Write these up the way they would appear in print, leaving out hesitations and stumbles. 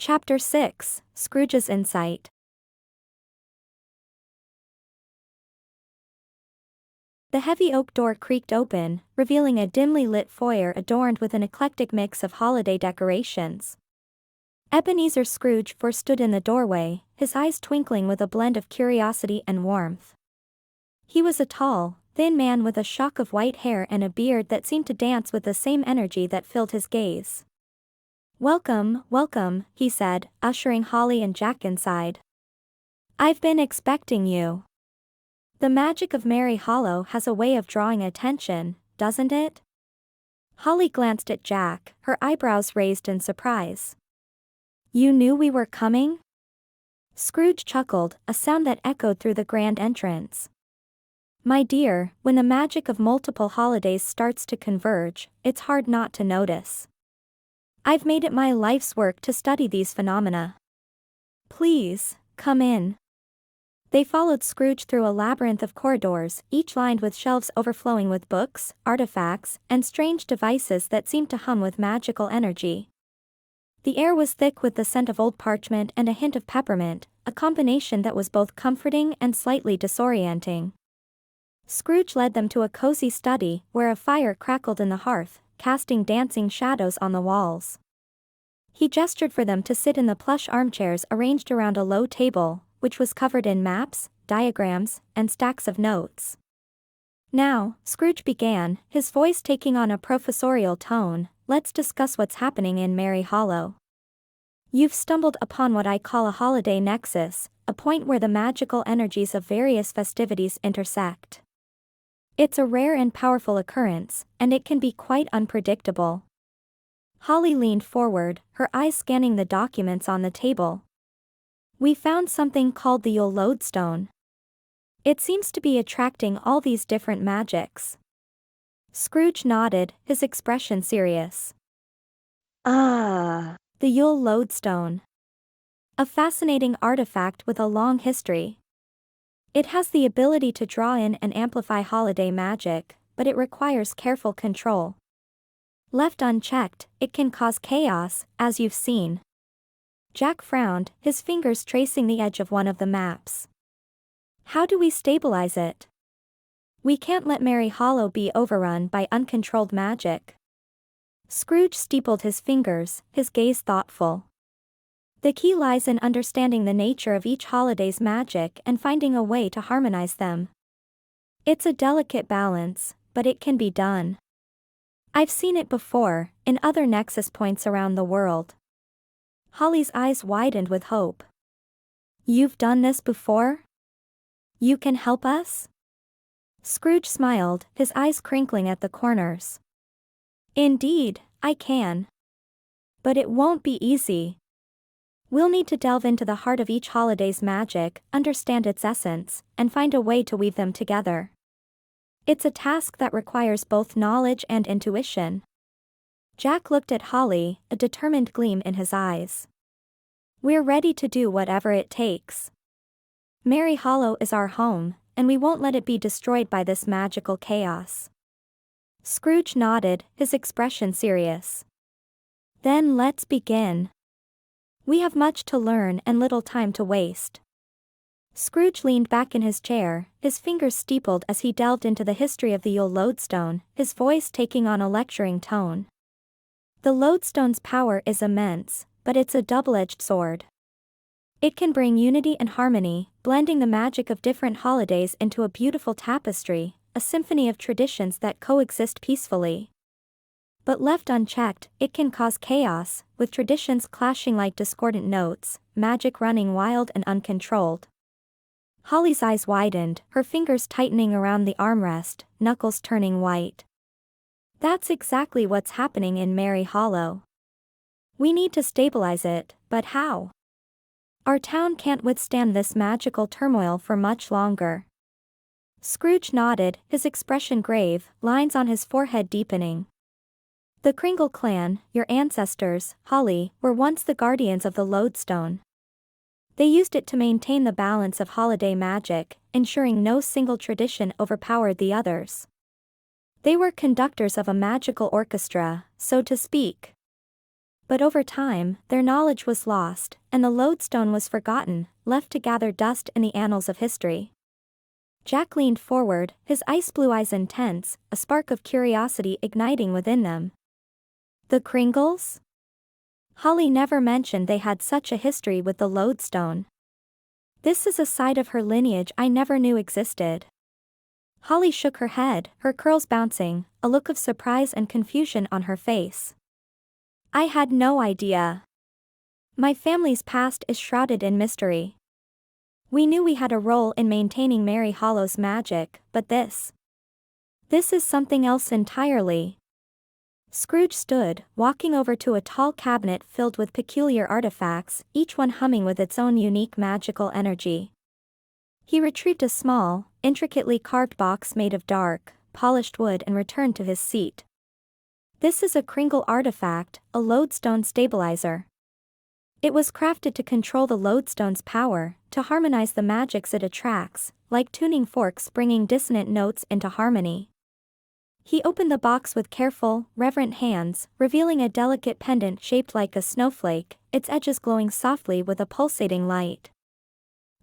Chapter 6, Scrooge's Insight. The heavy oak door creaked open, revealing a dimly lit foyer adorned with an eclectic mix of holiday decorations. Ebenezer Scrooge IV stood in the doorway, his eyes twinkling with a blend of curiosity and warmth. He was a tall, thin man with a shock of white hair and a beard that seemed to dance with the same energy that filled his gaze. "Welcome, welcome," he said, ushering Holly and Jack inside. "I've been expecting you." The magic of Merry Hollow has a way of drawing attention, doesn't it? Holly glanced at Jack, her eyebrows raised in surprise. "You knew we were coming?" Scrooge chuckled, a sound that echoed through the grand entrance. "My dear, when the magic of multiple holidays starts to converge, it's hard not to notice. I've made it my life's work to study these phenomena. Please, come in." They followed Scrooge through a labyrinth of corridors, each lined with shelves overflowing with books, artifacts, and strange devices that seemed to hum with magical energy. The air was thick with the scent of old parchment and a hint of peppermint, a combination that was both comforting and slightly disorienting. Scrooge led them to a cozy study, where a fire crackled in the hearth, casting dancing shadows on the walls. He gestured for them to sit in the plush armchairs arranged around a low table, which was covered in maps, diagrams, and stacks of notes. "Now," Scrooge began, his voice taking on a professorial tone, "let's discuss what's happening in Merry Hollow. You've stumbled upon what I call a holiday nexus, a point where the magical energies of various festivities intersect. It's a rare and powerful occurrence, and it can be quite unpredictable." Holly leaned forward, her eyes scanning the documents on the table. "We found something called the Yule Lodestone. It seems to be attracting all these different magics." Scrooge nodded, his expression serious. "Ah, the Yule Lodestone. A fascinating artifact with a long history. It has the ability to draw in and amplify holiday magic, but it requires careful control. Left unchecked, it can cause chaos, as you've seen." Jack frowned, his fingers tracing the edge of one of the maps. "How do we stabilize it? We can't let Merry Hollow be overrun by uncontrolled magic." Scrooge steepled his fingers, his gaze thoughtful. "The key lies in understanding the nature of each holiday's magic and finding a way to harmonize them. It's a delicate balance, but it can be done. I've seen it before, in other nexus points around the world." Holly's eyes widened with hope. "You've done this before? You can help us?" Scrooge smiled, his eyes crinkling at the corners. "Indeed, I can. But it won't be easy. We'll need to delve into the heart of each holiday's magic, understand its essence, and find a way to weave them together. It's a task that requires both knowledge and intuition." Jack looked at Holly, a determined gleam in his eyes. "We're ready to do whatever it takes. Merry Hollow is our home, and we won't let it be destroyed by this magical chaos." Scrooge nodded, his expression serious. "Then let's begin. We have much to learn and little time to waste." Scrooge leaned back in his chair, his fingers steepled as he delved into the history of the Yule Lodestone, his voice taking on a lecturing tone. "The Lodestone's power is immense, but it's a double-edged sword. It can bring unity and harmony, blending the magic of different holidays into a beautiful tapestry, a symphony of traditions that coexist peacefully. But left unchecked, it can cause chaos, with traditions clashing like discordant notes, magic running wild and uncontrolled." Holly's eyes widened, her fingers tightening around the armrest, knuckles turning white. "That's exactly what's happening in Merry Hollow. We need to stabilize it, but how? Our town can't withstand this magical turmoil for much longer." Scrooge nodded, his expression grave, lines on his forehead deepening. "The Kringle Clan, your ancestors, Holly, were once the guardians of the Lodestone. They used it to maintain the balance of holiday magic, ensuring no single tradition overpowered the others. They were conductors of a magical orchestra, so to speak. But over time, their knowledge was lost, and the lodestone was forgotten, left to gather dust in the annals of history. Jack leaned forward, his ice blue eyes intense, a spark of curiosity igniting within them. The Kringles? Holly never mentioned they had such a history with the lodestone. This is a side of her lineage I never knew existed. Holly shook her head, her curls bouncing, a look of surprise and confusion on her face. I had no idea. My family's past is shrouded in mystery. We knew we had a role in maintaining Mary Hollow's magic, but this is something else entirely. Scrooge stood, walking over to a tall cabinet filled with peculiar artifacts, each one humming with its own unique magical energy. He retrieved a small, intricately carved box made of dark, polished wood and returned to his seat. This is a Kringle artifact, a lodestone stabilizer. It was crafted to control the lodestone's power, to harmonize the magics it attracts, like tuning forks bringing dissonant notes into harmony. He opened the box with careful, reverent hands, revealing a delicate pendant shaped like a snowflake, its edges glowing softly with a pulsating light.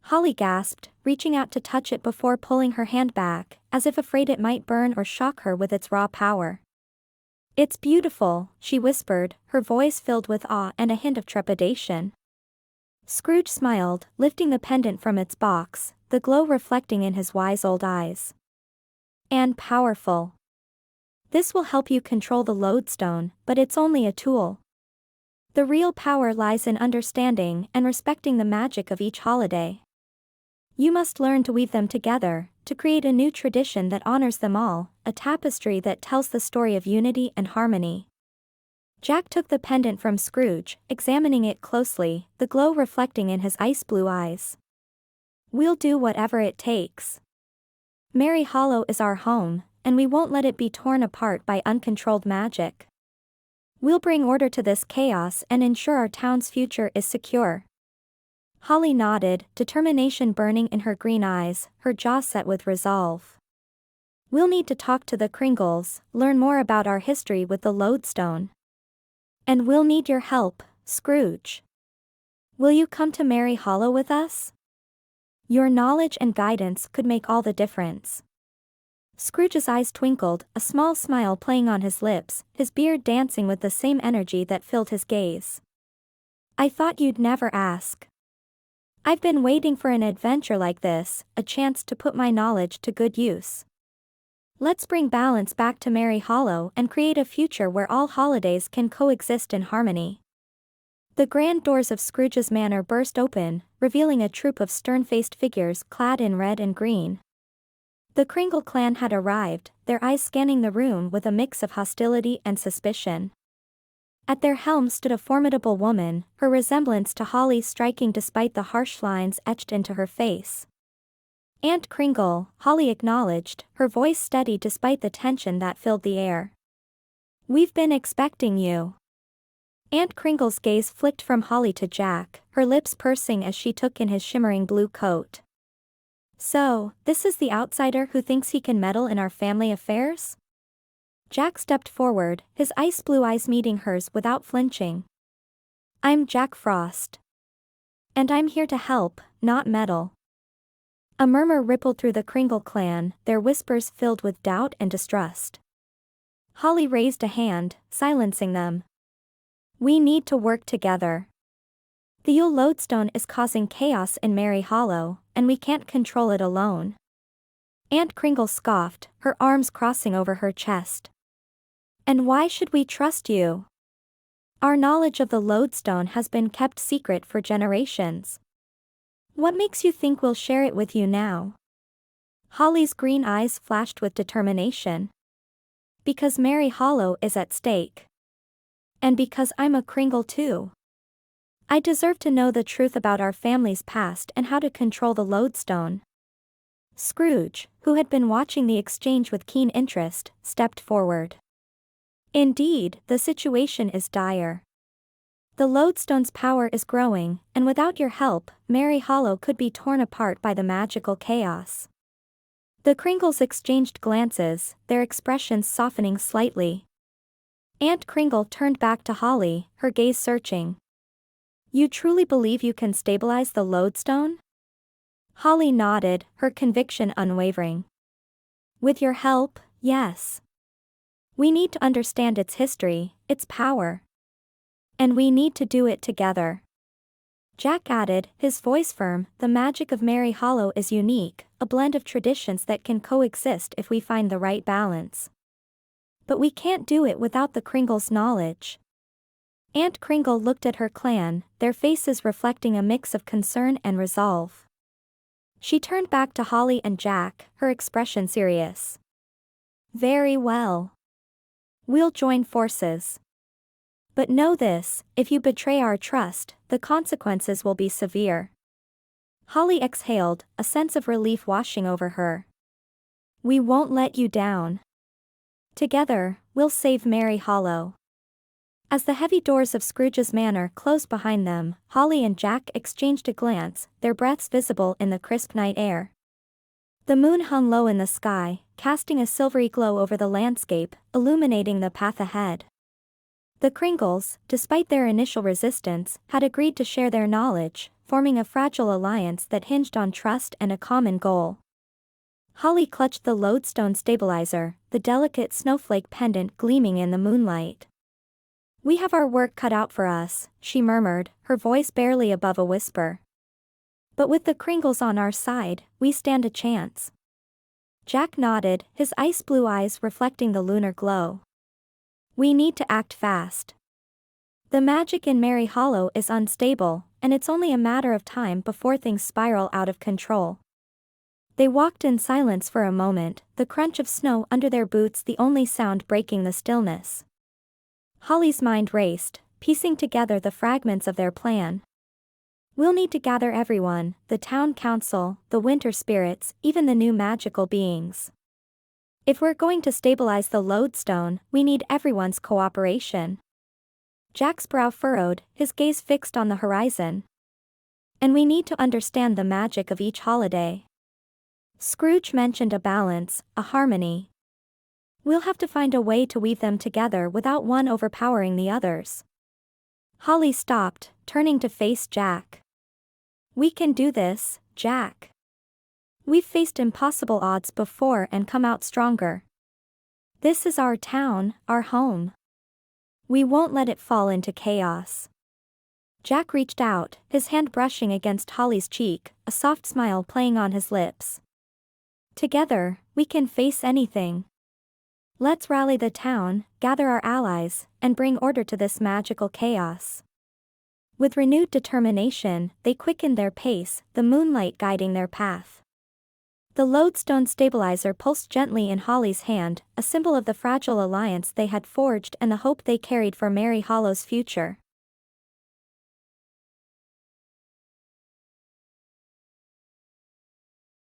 Holly gasped, reaching out to touch it before pulling her hand back, as if afraid it might burn or shock her with its raw power. It's beautiful, she whispered, her voice filled with awe and a hint of trepidation. Scrooge smiled, lifting the pendant from its box, the glow reflecting in his wise old eyes. And powerful. This will help you control the lodestone, but it's only a tool. The real power lies in understanding and respecting the magic of each holiday. You must learn to weave them together, to create a new tradition that honors them all, a tapestry that tells the story of unity and harmony. Jack took the pendant from Scrooge, examining it closely, the glow reflecting in his ice blue eyes. We'll do whatever it takes. Mary Hollow is our home, and we won't let it be torn apart by uncontrolled magic. We'll bring order to this chaos and ensure our town's future is secure. Holly nodded, determination burning in her green eyes, her jaw set with resolve. We'll need to talk to the Kringles, learn more about our history with the lodestone. And we'll need your help, Scrooge. Will you come to Mary Hollow with us? Your knowledge and guidance could make all the difference. Scrooge's eyes twinkled, a small smile playing on his lips, his beard dancing with the same energy that filled his gaze. I thought you'd never ask. I've been waiting for an adventure like this, a chance to put my knowledge to good use. Let's bring balance back to Mary Hollow and create a future where all holidays can coexist in harmony. The grand doors of Scrooge's manor burst open, revealing a troop of stern-faced figures clad in red and green. The Kringle Clan had arrived, their eyes scanning the room with a mix of hostility and suspicion. At their helm stood a formidable woman, her resemblance to Holly striking despite the harsh lines etched into her face. Aunt Kringle, Holly acknowledged, her voice steady despite the tension that filled the air. We've been expecting you. Aunt Kringle's gaze flicked from Holly to Jack, her lips pursing as she took in his shimmering blue coat. So, this is the outsider who thinks he can meddle in our family affairs? Jack stepped forward, his ice blue eyes meeting hers without flinching. I'm Jack Frost. And I'm here to help, not meddle. A murmur rippled through the Kringle clan, their whispers filled with doubt and distrust. Holly raised a hand, silencing them. We need to work together. The Yule Lodestone is causing chaos in Mary Hollow, and we can't control it alone. Aunt Kringle scoffed, her arms crossing over her chest. And why should we trust you? Our knowledge of the lodestone has been kept secret for generations. What makes you think we'll share it with you now? Holly's green eyes flashed with determination. Because Mary Hollow is at stake. And because I'm a Kringle too. I deserve to know the truth about our family's past and how to control the lodestone. Scrooge, who had been watching the exchange with keen interest, stepped forward. Indeed, the situation is dire. The lodestone's power is growing, and without your help, Mary Hollow could be torn apart by the magical chaos. The Kringles exchanged glances, their expressions softening slightly. Aunt Kringle turned back to Holly, her gaze searching. You truly believe you can stabilize the lodestone? Holly nodded, her conviction unwavering. With your help, yes. We need to understand its history, its power. And we need to do it together. Jack added, his voice firm, the magic of Merry Hollow is unique, a blend of traditions that can coexist if we find the right balance. But we can't do it without the Kringles' knowledge. Aunt Kringle looked at her clan, their faces reflecting a mix of concern and resolve. She turned back to Holly and Jack, her expression serious. Very well. We'll join forces. But know this, if you betray our trust, the consequences will be severe. Holly exhaled, a sense of relief washing over her. We won't let you down. Together, we'll save Merry Hollow. As the heavy doors of Scrooge's manor closed behind them, Holly and Jack exchanged a glance, their breaths visible in the crisp night air. The moon hung low in the sky, casting a silvery glow over the landscape, illuminating the path ahead. The Kringles, despite their initial resistance, had agreed to share their knowledge, forming a fragile alliance that hinged on trust and a common goal. Holly clutched the lodestone stabilizer, the delicate snowflake pendant gleaming in the moonlight. We have our work cut out for us, she murmured, her voice barely above a whisper. But with the Kringles on our side, we stand a chance. Jack nodded, his ice blue eyes reflecting the lunar glow. We need to act fast. The magic in Merry Hollow is unstable, and it's only a matter of time before things spiral out of control. They walked in silence for a moment, the crunch of snow under their boots the only sound breaking the stillness. Holly's mind raced, piecing together the fragments of their plan. We'll need to gather everyone, the town council, the winter spirits, even the new magical beings. If we're going to stabilize the lodestone, we need everyone's cooperation. Jack's brow furrowed, his gaze fixed on the horizon. And we need to understand the magic of each holiday. Scrooge mentioned a balance, a harmony. We'll have to find a way to weave them together without one overpowering the others. Holly stopped, turning to face Jack. We can do this, Jack. We've faced impossible odds before and come out stronger. This is our town, our home. We won't let it fall into chaos. Jack reached out, his hand brushing against Holly's cheek, a soft smile playing on his lips. Together, we can face anything. Let's rally the town, gather our allies, and bring order to this magical chaos. With renewed determination, they quickened their pace, the moonlight guiding their path. The lodestone stabilizer pulsed gently in Holly's hand, a symbol of the fragile alliance they had forged and the hope they carried for Merry Hollow's future.